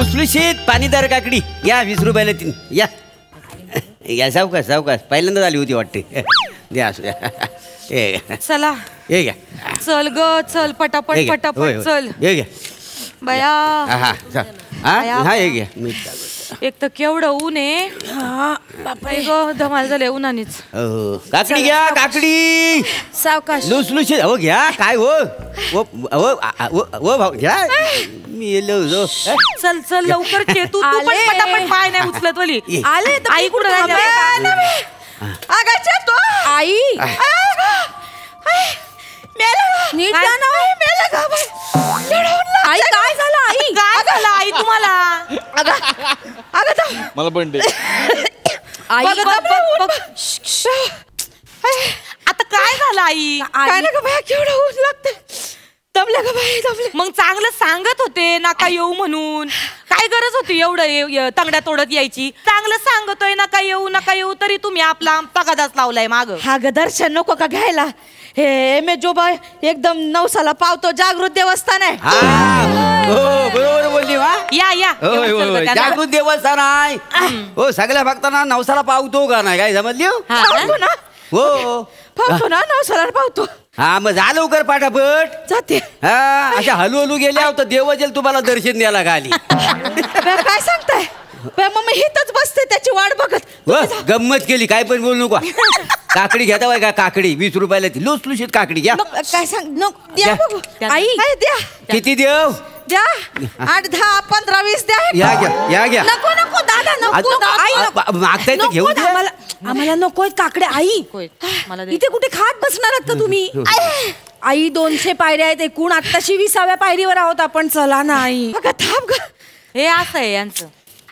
लुसलुशीत पाणीदार काकडी या 20 रुपयाला 3 या या सावकाश सावकाश पहिल्यांदा झाली होती वाटते द्या असू द्या चला हे घ्या चल ग चल पटापट पटापट चल हे घ्या बया हा हा हे घ्या मी एक तर केवढं ऊन आहे ग धमाल झाले उन्हानीच काकडी घ्या काकडी सावकाश लुसलुशीत हो घ्या काय हो भाऊ घ्या मी येलो चल चल लवकर चे तू पण पटापट पाय नाही उचलत वली आले आई कुठं आई नीट आई काय झालं आई काय झालं आई तुम्हाला मला पण दे आई आता काय झालं आई काय ना बाया केवढं ऊन लागतं दमल्या का बाई दमले मग चांगलं सांगत होते नका येऊ म्हणून काय गरज होती एवढं तंगड्या तोडत यायची चांगलं सांगतोय नका येऊ तरी तुम्ही आपला तगादाच लावलाय माग हा ग दर्शन नको का घ्यायला हे मे जो बाय एकदम नवसाला पावतो जागृत देवस्थान आहे बरोबर बोलली या जागृत देवस्थान आहे हो सगळ्या भक्तांना नवसाला पावतो का नाही काय समजली हो पावतो ना नवसाला पावतो हा मग झालं लवकर पाठापट जाते हा अशा हलू गेल्या होतं देवजेल तुम्हाला दर्शन द्यायला खाली काय सांगताय मग हितच बसते त्याची वाट बघत गंमत केली काय पण बोलू नको काकडी घेता बाय का काकडी 20 रुपयाला ती लुसलुशीत काकडी घ्या काय सांग आई द्या किती देव द्या 8 10 15 20 द्या या घ्या नको नको दादा नको मागताय तर घेऊन द्या आम्हाला नकोय काकडे आई इथे कुठे खात बसणार आहात का तुम्ही आई 200 पायऱ्या आहेत एकूण आत्ताशी 20व्या पायरीवर आहोत आपण चला ना आई थांब हे असं आहे यांचं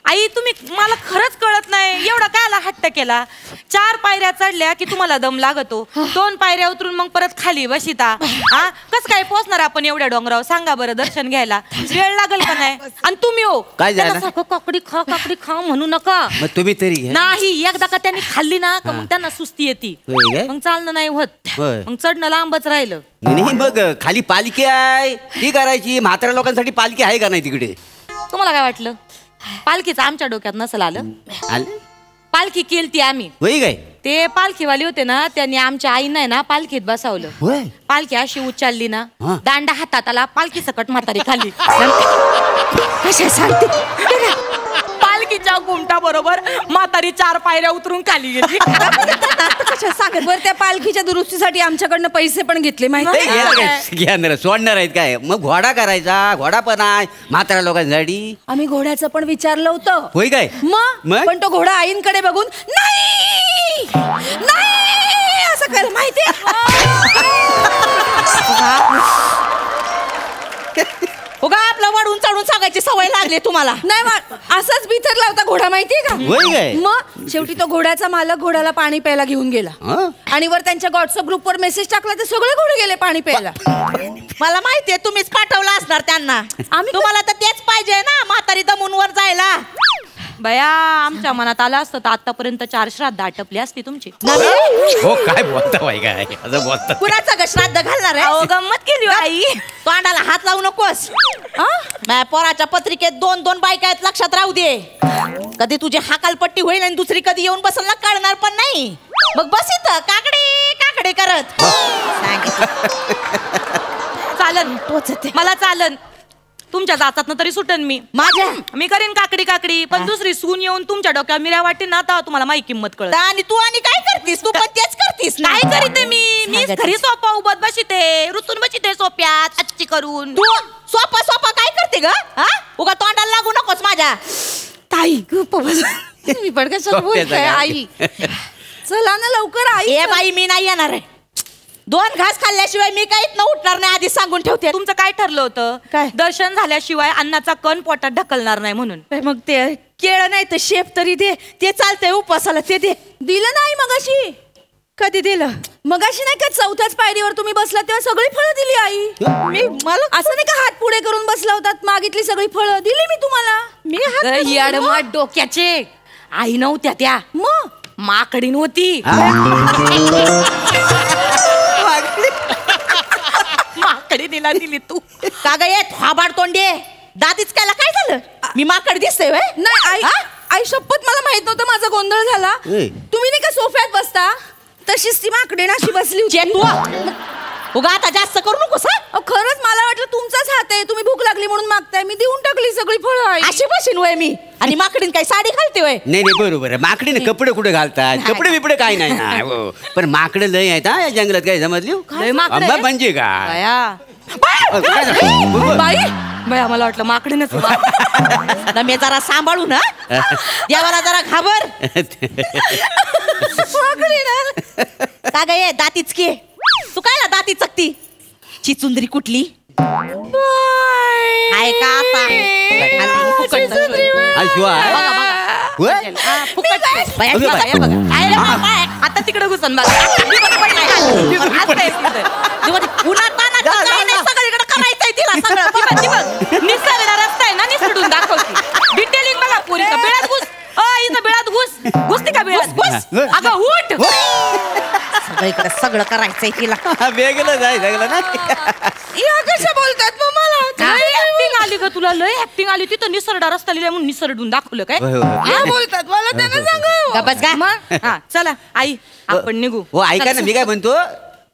आई तुम्ही मला खरंच कळत नाही एवढा कायला हट्ट केला 4 पायऱ्या चढल्या की तुम्हाला दम लागतो 2 पायऱ्या उतरून मग परत खाली बसिता हा कस काय पोहोचणार आपण एवढ्या डोंगरावर सांगा बरं दर्शन घ्यायला वेळ लागेल का नाही आणि तुम्ही हो काय झालं काकडी खा म्हणू नका मग तुम्ही तरी नाही एकदा का त्यांनी खाल्ली ना मग त्यांना सुस्ती येते मग चालणं नाही होत मग चढणं लांबच राहिलं नाही मग खाली पालखी आहे ती करायची म्हाताऱ्या लोकांसाठी पालखी आहे का नाही तिकडे तुम्हाला काय वाटलं पालखीचं आमच्या डोक्यात नसेल आलं पालखी केलती आम्ही होई काय ते पालखीवाले होते ना त्यांनी आमच्या आईना ना पालखीत बसवलं पालखी अशी उचलली ना दांडा हातात आला पालखी सकट म्हातारी खाली कशा सांगते पालखीच्या घुमटा बरोबर म्हातारी 4 पायऱ्या उतरून खाली गेली कशा सांगत बरं त्या पालखीच्या दुरुस्तीसाठी आमच्याकडनं पैसे पण घेतले माहिती सोडणार आहेत काय मग घोडा करायचा घोडा पण आहे म्हाताऱ्या लोकांसाठी आम्ही घोड्याचं पण विचारलं होतं होय काय मग पण तो घोडा आईंकडे बघून नाही असं कर माहिती उगा आपला वाढून चढून सांगायची सवय लागली तुम्हाला नाही असंच बिथरला होता घोडा माहितीये का मग शेवटी तो घोड्याचा मालक घोड्याला पाणी प्यायला घेऊन गेला आणि वर त्यांच्या व्हॉट्सअप ग्रुपवर मेसेज टाकला ते सगळे घोडे गेले पाणी प्यायला मला माहितीये तुम्हीच पाठवला असणार त्यांना आम्ही तुम्हाला तर तेच पाहिजे ना म्हातारी दमून वर जायला बया आमच्या मनात आलं असतं तर आतापर्यंत 4 श्राद्ध आटपली असती तुमची हो काय बोलता बाई काय असं बोलता कुणाचं श्राद्ध घालणार आहे गंमत केली आई तोंडाला हात लावू नकोस माझ्या पोराच्या पत्रिकेत 2 बायका आहेत लक्षात राहू दे कधी तुझी हाकालपट्टी होईल आणि दुसरी कधी येऊन बसल ना कळणार पण नाही मग बस इथं काकडे करत चालन मला चालन तुमच्या जातात तरी सुटन मी करीन काकडी पण दुसरी सून येऊन तुमच्या डोक्यावर मिऱ्या वाटेन ना तर तुम्हाला माझी किंमत कळत आणि तू काय करतीस तू पण तेच करतीस काय करीते मी घरी सोपा उभत बसिते रुतून बसिते सोप्यात अच्छी करून तू सोपा काय करते ग उगा तोंडाला लागू नकोस माझ्या ताई मी पण कसं बोलते आई चला ना लवकर आई ए बाई मी नाही येणार आहे 2 घास खाल्ल्याशिवाय मी काहीच न उठणार नाही आधी सांगून ठेवते तुमचं काय ठरलं होतं काय दर्शन झाल्याशिवाय अन्नाचा कण पोटात ढकलणार नाही म्हणून मग ते केळं नाही तर शेप तरी दे ते चालतंय उपवासाला ते दे दिलं नाही मगाशी कधी दिलं मगाशी नाही का 4थ्याच पायरीवर तुम्ही बसला तेव्हा सगळी फळं दिली आई मी मला असं नाही का हात पुढे करून बसला होतात मागितली सगळी फळं दिली मी तुम्हाला मी हात डोक्याचे आई नव्हत्या त्या मग माकडीन होती माकडीनीला दिली तू का ग ये थोबाड तोंडे दादीच कायला काय झालं? मी माकड दिसते व्हय? नाही आई, आई शपथ मला माहित नव्हतं, माझा गोंधळ झाला. ए. तुम्ही नाही का सोफ्यात बसता तशीच ती माकडे अशी बसली होती. उगा आता जास्त करू नकोस हा. अहो, खरंच मला वाटलं तुमचाच हात आहे, तुम्ही भूक लागली म्हणून मागताय. मी देऊन टाकली सगळी फळं आई. अशी बशीन वय मी आणि माकडीन काय साडी घालते वय? नाही नाही बरोबर आहे. माकडीने कपडे कुठे घालतात? कपडे बिपडे काय नाही ना. हो. पण माकडं लय आहेत हा या जंगलात. काय समजली? लय माकडं अंबा आहे? म्हणजे काय? बाया. काय झालं? बरोबर. बाई बाया मला वाटलं माकडीनच. आता मी जरा सांभाळू ना, देवाला जरा घाबर. का ग ये दातीच की तू कायला दाती चकती? चिचुंदरी कुठली आहे का आता? आता तिकडे घुसन बघा. सगळीकडे करायचंय तिला सगळं. निसर्ग रस्ता आहे ना, निसडून दाखवते. डिटेलिंग बघा पुरी. बिळात घुस. इथं बिळात घुस. घुसते का बिळात? अगं उठ. सगळीकडे सगळं करायचंय तिला. वेगळं जाय सगळं ना. या कशा बोलतात मग मला? ऍक्टिंग आली का तुला? लय ऍक्टिंग आली. तिथं निसरडा रस्ता लिहिलाय म्हणून निसरडून दाखवलं काय? होय, होय. या बोलतात मला त्यांना सांगा. बस का? हा चला आई आपण निघू. हो ऐका ना, मी काय म्हणतो,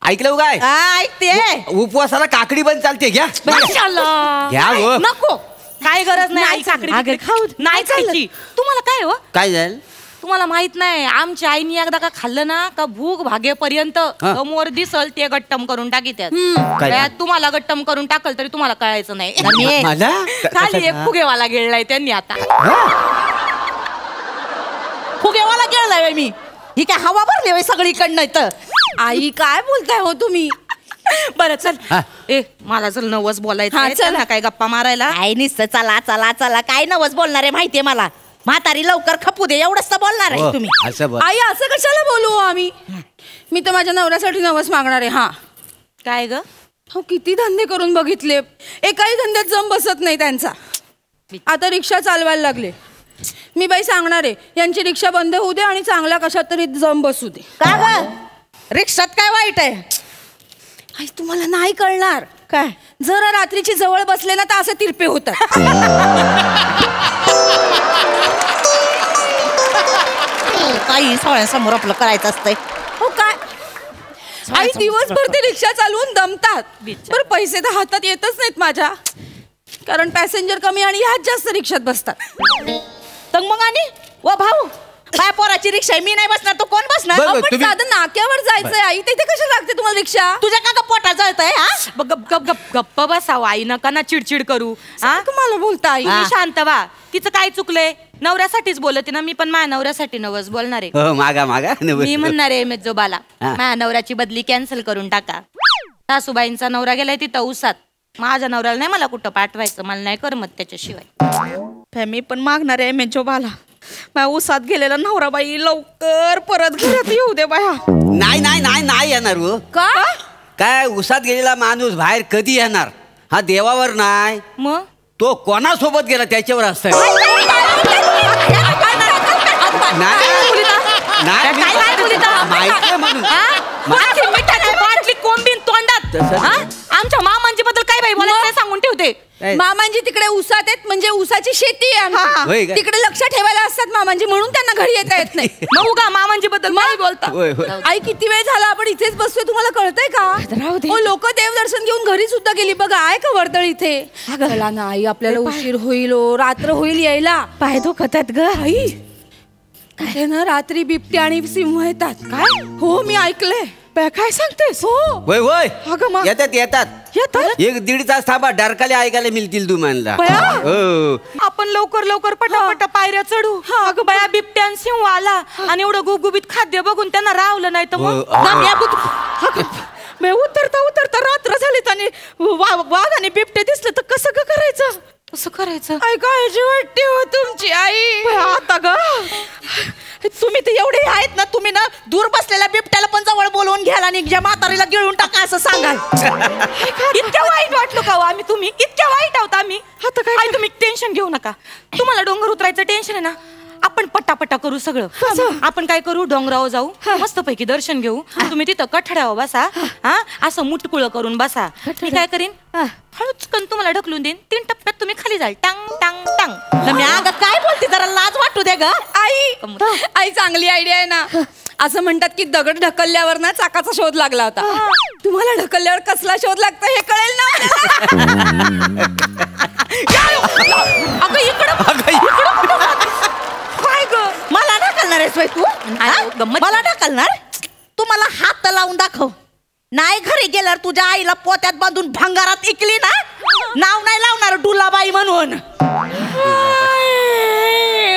ऐकलं काय? ऐकते. उपवासाला काकडी पण चालते. घ्या माशाल्लाह. घ्या हो. नको काय गरज नाही आई काकडी बिकडी खाऊ नाही खायची. तुम्हाला काय हो? काय झालं? तुम्हाला माहित नाही, आमच्या आईने एकदा का खाल्लं ना का भूक भागेपर्यंत समोर दिसल ते गट्टम करून टाकीत्यात. काय? त्यात तुम्हाला गट्टम करून टाकल तरी तुम्हाला कळायचं नाही. मला खाली एक फुगेवाला गेलाय त्यांनी आता. फुगेवाला गेलाय मी. ही काय हवा भरली होय सगळीकडनं इथं? आई काय बोलताय हो तुम्ही? बरं चल. हा. ए मला चल नवस बोलायचं हा, आहे. चल. चल ना काय गप्पा मारायला. काय निसतं चला चला चला काय नवस बोलणार आहे माहितीये मला. म्हातारी लवकर खपू दे एवढंच तर बोलणार आहे तुम्ही. असं बोल. आई असं कशाला बोलू आम्ही? मी तर माझ्या नवऱ्यासाठी नवस मागणार आहे. हा काय ग? हो किती धंदे करून बघितले, एकाही धंद्यात जम बसत नाही त्यांचा. आता रिक्षा चालवायला लागले. मी बाई सांगणार आहे, यांची रिक्षा बंद होऊ दे आणि चांगला कशात तरी जम बसू दे. का ग रिक्षात काय वाईट आहे? आई तुम्हाला नाही कळणार. काय जरा रात्रीची जवळ बसले ना तर असे तिरपे होतात. काही सगळ्यांसमोर आपलं करायचं असतंय. हो काय आई दिवसभर ते रिक्षा चालवून दमतात. बिचार. पण पैसे तर हातात येतच नाहीत माझ्या, कारण पॅसेंजर कमी आणि ह्याच जास्त रिक्षात बसतात. तर मग आणि व भाऊ काय पोराची रिक्षा आहे, मी नाही बसणार तो कोण बसणार? बरं, अहो, पण तुम्ही- साधं नाक्यावर जायचंय आई, तिथे कशाला लागते तुम्हाला रिक्षा? तुझ्या का पोटा जळतंय हा? गप गप गप गप्प बसावं आई. नका ना चिडचिड करू. हा तुम्हाला बोलता आई. तुम्ही शांत व्हा. तिचं काय चुकलंय? नवऱ्यासाठीच बोलते ना मी, पण माझ्या नवऱ्यासाठी नवस बोलणार आहे. हो मागा मागा. मी म्हणणार आहे मेजोबाला हा. माझ्या नवऱ्याची बदली कॅन्सल करून टाका. सासूबाईंचा नवरा गेलाय तिथं उसात. माझ्या नवऱ्याला नाही मला कुठं पाठवायचं, मला नाही करमत त्याच्याशिवाय. मी पण मागणार आहे मेजोबाला, माझ्या उसात गेलेला नवराबाई लवकर परत घरात येऊ दे बाया. नाही नाही नाही नाही येणार हो. का? काय उसात गेलेला माणूस बाहेर कधी येणार? हा देवावर नाही, मग तो कोणासोबत गेला त्याच्यावर असतंय. बाटली कोंबीन तोंडात. तसं हा? आमच्या मामांची बद्दल काय बाई बोलायचं ते सांगून ठेवते. मामांजी तिकडे उसात आहेत म्हणजे उसाची शेती आहे होय आमची. का? तिकडे लक्ष ठेवायला असतात मामांजी, म्हणून त्यांना घरी येता येत नाही. मग उगा मामांची बद्दल काय बोलता? होय होय. आई किती वेळ झाला आपण इथेच बसतोय, तुम्हाला कळतंय का? हो लोक देवदर्शन घेऊन घरी सुद्धा गेली बघा. आहे का वर्दळ इथे? चला ना आई, आपल्याला उशीर होईल हो, रात्र होईल यायला. पाय दुखत आहेत ग आई काय ना रात्री बिबटे आणि सिंह येतात. काय? हो मी ऐकलंय. काय सांगतेस? हो होय होय. अगं मग. येतात येतात. येतात? 1-1.5 तास थांबा, डरकाले ऐकायला मिळतील तुम्हाला. बया. हो. आपण लवकर लवकर पटापटा पायऱ्या चढू. अगं बाया बिबट्या आणि सिंह आला आणि एवढं गुबगुबीत खाद्य बघून त्यांना रावलं नाही तर मग मी उतरता उतरता रात्र झालीत आणि वाघ आणि बिबटे दिसले तर कसं ग करायचं? कसं करायचं? आई काळजी वाटते हो तुमची आई. आता ग तुम्ही तर एवढे आहेत ना, तुम्ही ना दूर बसलेल्या बिबट्याला पण जवळ बोलवून घ्याल आणि आणि ज्या म्हातारीला गिळून टाका असं सांगाल. इतक्या वाईट वाटलो का हो आम्ही तुम्ही? इतक्या वाईट आहोत आम्ही? आता काय? आई तुम्ही टेन्शन घेऊ नका. तुम्हाला डोंगर उतरायचं टेन्शन आहे ना, आपण पट्टापट्टा करू सगळं. आपण काय करू, डोंगरावर जाऊ, मस्तपैकी दर्शन घेऊ. तुम्ही तिथं कठड्यावर बसा, हा असं मुटकुळ करून बसा. मी काय करीन, हळूचकन तुम्हाला ढकलून देईन. 3 टप्प्यात तुम्ही खाली जाल. टांग टांग टांग. मी अगं काय बोलते, जरा लाज वाटू दे ग. आई चांगली आयडिया आहे ना. असं म्हणतात की दगड ढकलल्यावर ना चाकाचा शोध लागला होता. तुम्हाला ढकलल्यावर कसला शोध लागतो हे कळेल ना. अगं इकडं काय ग, मला ढकलणार आहेस बाई तू? गंमत. मला ढकलणार? तू मला हात लावून दाखव. नाही घरी गेल्यावर तुझ्या आईला पोत्यात बांधून भंगारात इकली ना, नाव नाही लावणार डुलाबाई म्हणून.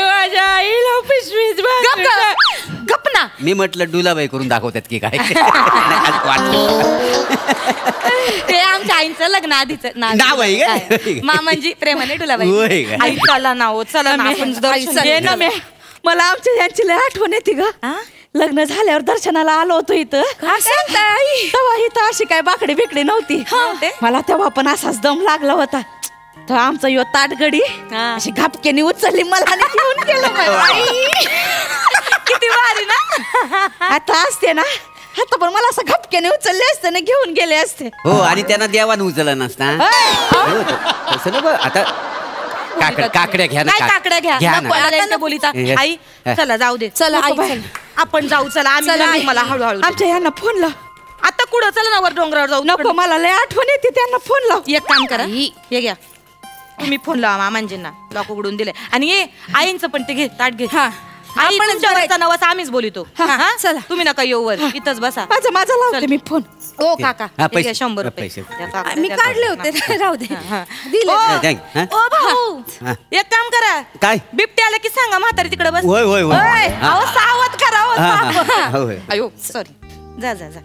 माझ्या आईला पिशवीच गप ना. मी म्हटलं डुलाबाई करून दाखवतात की काय. ते आमच्या आईचं लग्न आधीचं नाव आहे का? मामांजी प्रेमाने होय डुलाबाई. का? आई चला ना हो, चला ना आपण दर्शन ये ना घेऊ. मला आमच्या यांची लय आठवण येते ग. लग्न झाल्यावर दर्शनाला आलो होतो इथं. तेव्हा इथं अशी काय बाकडे बिकडे नव्हती. मला तेव्हा पण असाच दम लागला होता. तर आमचं यो ताटगडी अशी घापकेने उचलली मला आणि घेऊन गेलं बाई. किती भारी ना. आता असते ना, आता पण मला असं घपक्याने उचलले असते ना, घेऊन गेले असते. हो, आणि त्यांना देवानं उचललं नसता. हो, तसं नको. आता काकड्या घ्या ना. नाही काकड्या घ्या. नको ना. त्यांच्या बोलीचा. आई चला जाऊ दे. चला आई, नको बाई. चला. आपण जाऊ. चला आम्ही चला, आई. मला हळूहळू. आमच्या यांना फोन लाव. आता कुठं, चला ना वर डोंगरावर जाऊ. नको, मला लय आठवण येते, त्यांना फोन लाव. एक काम करा, हे घ्या तुम्ही फोन लावा मामांजींना. लॉक उघडून दिले. आणि ये आईंचं पण ते घे, ताट घे. आई आपण तुमच्यावरचा नवस आम्हीच बोलितो. हा, चला. तुम्ही नका येऊ वर, इथंच बसा. माझा लावते मी फोन. ओ काका, हा, हे पैसे. घ्या 100 रुपये. पैसे. द्या काका, मी द्या काढले काका. होते. राहू दे. हा. दिले. ओ, Thank, हा. ओ भाऊ, हा. एक काम करा. काय? बिबटे आला की सांगा म्हातारी तिकडे बस. होय होय होय. ओय, हा. अहो सावध करा हो, हा, हा, सावध. हा. होय. अयो सॉरी. जा जा जा.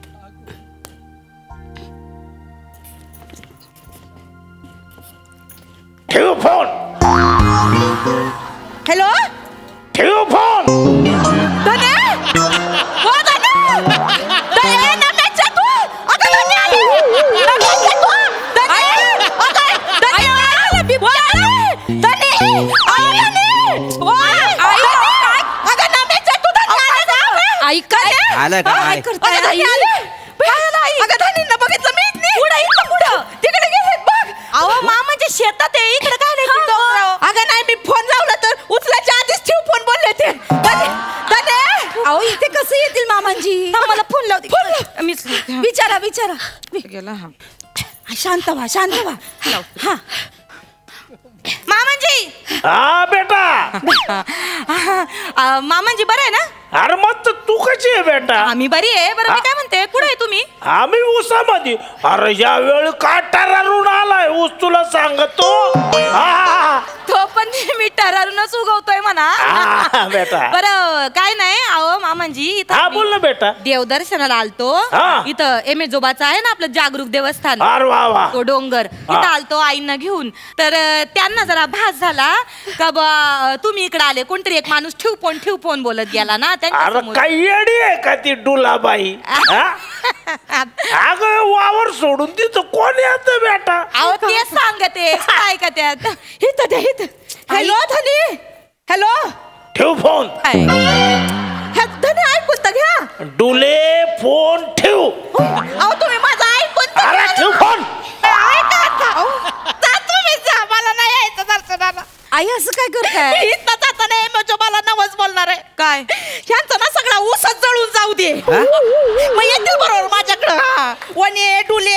ठेव फोन. हॅलो ठेव फोन. धने, हो धने, धने नम्याच्या तू. अगं धने आली. नम्याच्या तू. धने, अगं धने आला बिबट्या आला. धने, आला धने. ओय, धने. अगं नम्याच्या तू धने आला. आई काय आलं का? काय आय. करताय अगं धने आई? आले. अगं धनींना बघितलं मी इथनी. पुढं तिकडे गेलेत बघ. अहो मामाच्या शेतात आहे, इकडे काय नाही डोंगरावर. अगं नाही, मी फोन लावला तर उचलायच्या आधीच ठेव फोन बोलले ते. धने, अहो इथे कसं येतील मामांजी? थांब, मला फोन लावते. मीच विचारा विचारा. गेला. हा शांत व्हा, शांत व्हा. हा मामांजी. हा बेटा. मामांजी बरं आहे ना? अरे मग तू कशी आहे बेटा? आम्ही बरी आहे. बरं मी काय म्हणते, कुठे आहे तुम्ही? आम्ही ऊसामध्ये. अरे या वेळी काटारून आलाय ऊस, तुला सांगतो. हा, तो पण मी टरारूनच उगवतोय म्हणा. हा, बेटा. बरं काय नाही, अहो मामांजी इथं हा आम्ही बोल ना बेटा. देवदर्शनाला आलतो. हा. इथं एमेजोबाचं आहे ना आपलं जागरूक देवस्थान, अरे वा वा. तो डोंगर. इथं आलतो आईंना घेऊन. तर त्यांना जरा भास झाला का बा तुम्ही इकडे आले. कोणतरी एक माणूस ठेव फोन बोलत गेला ना अरे त्यांच्यासमोर. काही येडी आहे का ती डुलाबाई? अगं वावर सोडून तिथं कोण येत बेटा? अहो तेच सांगते काय का त्यात. इथं द्या इथं. हॅलो धनी, हॅलो. ठेव फोन. हे धनी ऐकून तर घ्या. डुले फोन ठेव. अहो तुम्ही माझं ऐकून तर अरे घ्या. ठेव फोन. ऐका आता. जा तुम्ही जा, मला नाही यायचं दर्शनाला. आई असं काय करताय? इथं जाताना एमेजोबाला नवस बोलणार आहे. काय ह्यांचा ना सगळा ऊसच जळून जाऊ दे. हा? मग येतील बरोबर माझ्याकडं. वने डुले